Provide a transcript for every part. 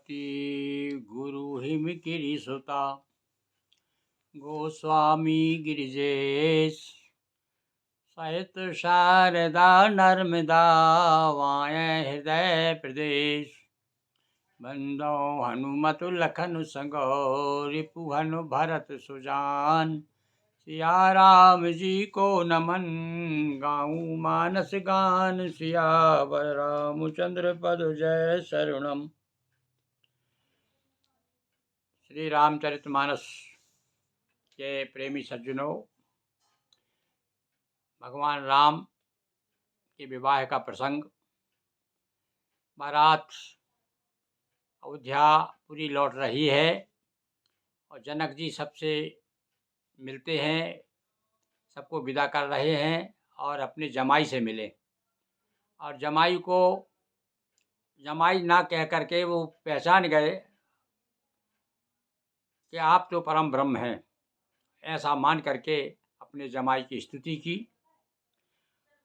पति गुरु हिमगिरि सुता गोस्वामी गिरिजेश सहित शारदा नर्मदा वाय हृदय प्रदेश बंदो हनुमत लखन संगो रिपुहनु भरत सुजान सिया राम जी को नमन गाऊं मानस गान सियावर रामचंद्र पद जय शरणम। श्री रामचरितमानस के प्रेमी सज्जनों, भगवान राम के विवाह का प्रसंग, बारात अयोध्यापुरी लौट रही है और जनक जी सबसे मिलते हैं, सबको विदा कर रहे हैं और अपने जमाई से मिले। और जमाई को जमाई ना कह करके वो पहचान गए कि आप तो परम ब्रह्म हैं, ऐसा मान करके अपने जमाई की स्तुति की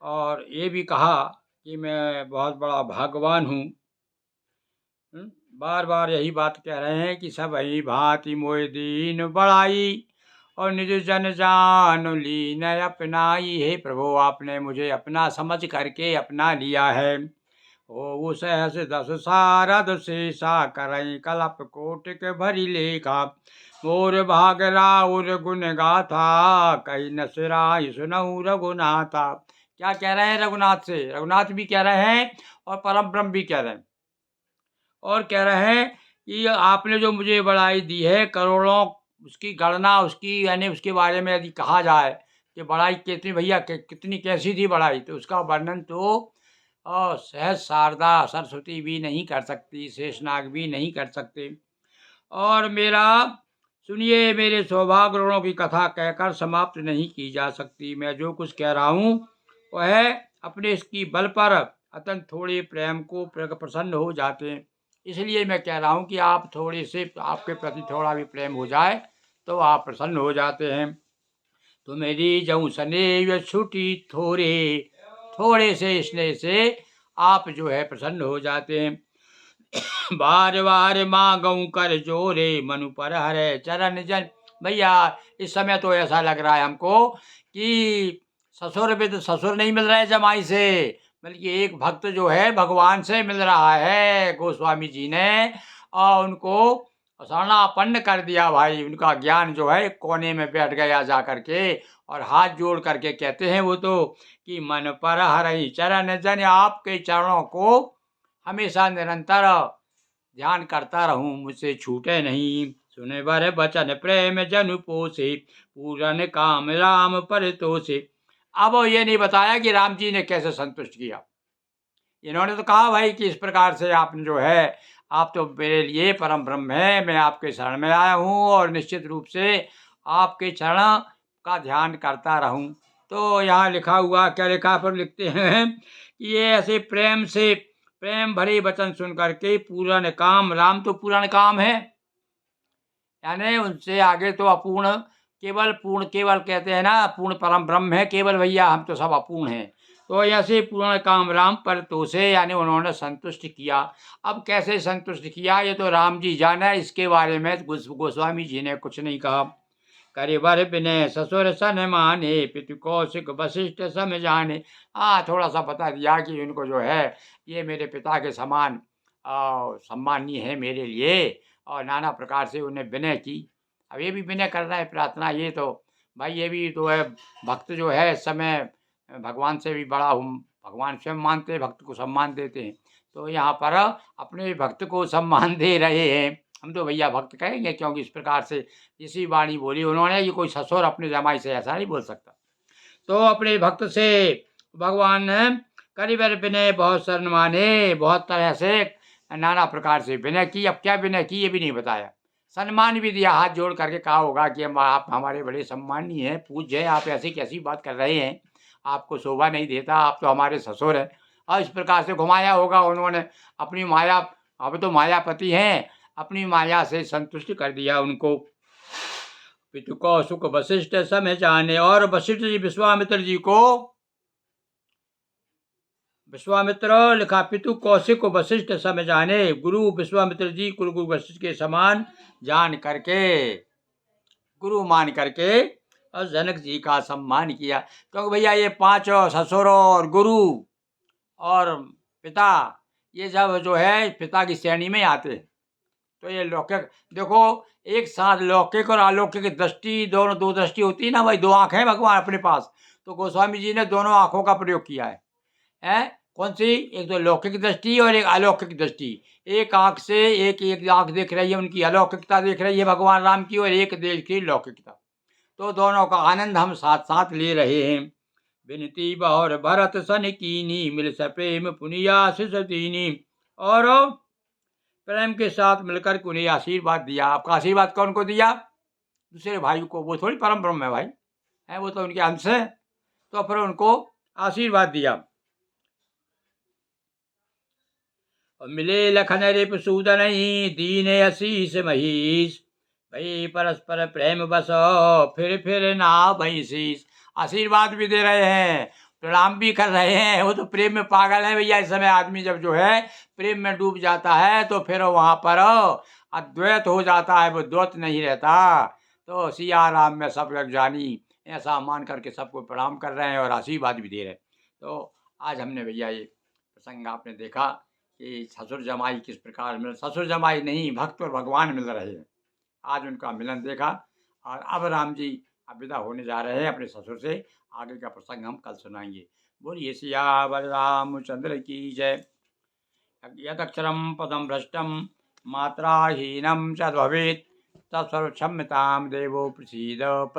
और ये भी कहा कि मैं बहुत बड़ा भाग्यवान हूँ। बार बार यही बात कह रहे हैं कि सब ही भांति मोय दीन बड़ाई और निज जन जान लीन अपनाई। हे प्रभु, आपने मुझे अपना समझ करके अपना लिया है। ओ सहस दस सारद शेषा करई कलप कोटिक भरी लेखा मोर भाग राउर गुण गाथा कही न सिराई सुनऊ रघुनाथा। क्या कह रहे हैं रघुनाथ से? रघुनाथ भी कह रहे हैं और परम ब्रह्म भी कह रहे हैं और कह रहे हैं कि आपने जो मुझे बड़ाई दी है, करोड़ों उसकी गणना उसकी, यानी उसके बारे में यदि कहा जाए कि बड़ाई कितनी भैया कितनी कैसी थी बड़ाई, तो उसका वर्णन तो सहज शारदा सरस्वती भी नहीं कर सकती, शेषनाग भी नहीं कर सकते। और मेरा सुनिए, मेरे सौभाग्य गुणों की कथा कहकर समाप्त नहीं की जा सकती। मैं जो कुछ कह रहा हूँ वह अपने इसकी बल पर अत्यंत थोड़े प्रेम को प्रसन्न हो जाते हैं, इसलिए मैं कह रहा हूँ कि आप थोड़े से, आपके प्रति थोड़ा भी प्रेम हो जाए तो आप प्रसन्न हो जाते हैं। तो मेरी जऊँ स्नेह छुटी थोड़े, थोड़े से स्नेह से आप जो है प्रसन्न हो जाते हैं। बार बार मांगऊँ कर जोरे मनु पर हरे चरण जन। भैया इस समय तो ऐसा लग रहा है हमको कि ससुर विद ससुर नहीं मिल रहे जमाई से, बल्कि एक भक्त जो है भगवान से मिल रहा है। गोस्वामी जी ने और उनको शरणापन्न कर दिया भाई। उनका ज्ञान जो है कोने में बैठ गया जा करके और हाथ जोड़ करके कहते हैं वो तो कि मन पर हरई चरण जन, आपके चरणों को हमेशा निरंतर ध्यान करता रहूं, मुझसे छूटे नहीं। सुने बर बचन प्रेम जनु पोसे पूरन काम राम पर तोसे। अब ये नहीं बताया कि राम जी ने कैसे संतुष्ट किया। इन्होंने तो कहा भाई कि इस प्रकार से आपने जो है, आप तो मेरे लिए परम ब्रह्म है, मैं आपके शरण में आया हूँ और निश्चित रूप से आपके चरण का ध्यान करता रहूं। तो यहाँ लिखा हुआ, क्या लिखा पर लिखते हैं कि ये ऐसे प्रेम से प्रेम भरे वचन सुन करके पूर्ण काम, राम तो पूर्ण काम है, यानी उनसे आगे तो अपूर्ण, केवल पूर्ण, केवल कहते हैं ना पूर्ण परम ब्रह्म है केवल, भैया हम तो सब अपूर्ण हैं। तो ऐसे पूर्ण काम राम पर तो से, यानी उन्होंने संतुष्ट किया। अब कैसे संतुष्ट किया ये तो राम जी जाने, इसके बारे में गोस्वामी जी ने कुछ नहीं कहा। करे वर विनय ससुर सन माने पितु कौशिक वशिष्ठ सम जाने। थोड़ा सा बता दिया कि उनको जो है ये मेरे पिता के समान सम्मानीय है मेरे लिए, और नाना प्रकार से उन्हें विनय की। अब ये भी विनय कर रहा है प्रार्थना, ये तो भाई ये भी तो है, भक्त जो है इस समय भगवान से भी बड़ा हूँ, भगवान स्वयं मानते हैं भक्त को सम्मान देते हैं, तो यहाँ पर अपने भक्त को सम्मान दे रहे हैं। हम तो भैया भक्त कहेंगे, क्योंकि इस प्रकार से इसी वाणी बोली उन्होंने, ये कोई ससुर अपने जमाई से ऐसा नहीं बोल सकता। तो अपने भक्त से भगवान करिबर विनय बहुत शरण माने, बहुत तरह से नाना प्रकार से विनय की। अब क्या विनय की ये भी नहीं बताया, सम्मान भी दिया, हाथ जोड़ करके कहा होगा कि हम, आप हमारे बड़े सम्मानीय हैं, पूज्य हैं, आप ऐसी कैसी बात कर रहे हैं, आपको शोभा नहीं देता, आप तो हमारे ससुर हैं। और इस प्रकार से घुमाया होगा उन्होंने अपनी माया, अब तो मायापति हैं, अपनी माया से संतुष्ट कर दिया उनको। पितु कौशिक वशिष्ठ समय जाने, और वशिष्ठ जी विश्वामित्र जी को विश्वामित्र लिखा, पितु कौशिक को वशिष्ठ सम जाने, गुरु विश्वामित्र जी कुलगुरु वशिष्ठ के समान जान करके, गुरु मान करके और जनक जी का सम्मान किया। क्योंकि भैया ये पांचों ससुर और गुरु और पिता, ये सब जो है पिता की श्रेणी में आते हैं। तो ये लौकिक देखो, एक साथ लौकिक और अलौकिक दृष्टि, दोनों दो दृष्टि होती है ना भाई, दो आंखें हैं भगवान अपने पास। तो गोस्वामी जी ने दोनों आंखों का प्रयोग किया है? कौन सी? एक तो लौकिक दृष्टि और एक अलौकिक दृष्टि। एक आंख से एक एक आंख देख रही है, उनकी अलौकिकता देख रही है भगवान राम की, और एक देख की लौकिकता। तो दोनों का आनंद हम साथ साथ ले रहे हैं। विनती बहुर भरत सन कीनी, मिल सप्रेम पुनिया शिष दीनी। और प्रेम के साथ मिलकर के उन्हें आशीर्वाद दिया। आपका आशीर्वाद कौन को दिया? दूसरे भाई को। वो थोड़ी परम ब्रह्म है भाई, है वो तो उनके अंश है। तो फिर उनको आशीर्वाद दिया। और मिले लखन रिप सूदन दीन आशीष महीश, भई परस्पर प्रेम बसो फिर ना भई शीश। आशीर्वाद भी दे रहे हैं, प्रणाम भी कर रहे हैं। वो तो प्रेम में पागल है भैया। इस समय आदमी जब जो है प्रेम में डूब जाता है तो फिर वहाँ पर अद्वैत हो जाता है, वो द्वैत नहीं रहता। तो सिया राम में सब जग जानी, ऐसा मान करके सबको प्रणाम कर रहे हैं और आशीर्वाद भी दे रहे हैं। तो आज हमने भैया ये प्रसंग आपने देखा कि ससुर जमाई किस प्रकार मिल, ससुर जमाई नहीं, भक्त और भगवान मिल रहे हैं। आज उनका मिलन देखा। और अब राम जी अब विदा होने जा रहे हैं अपने ससुर से। आगे का प्रसंग हम कल सुनाएंगे। बोलिए सियावर रामचंद्र की जय। यदक्षरम पदम भ्रष्टम मात्राहीनम च भवेत् तत्सर्वक्षम्यतां देवो प्रसीद।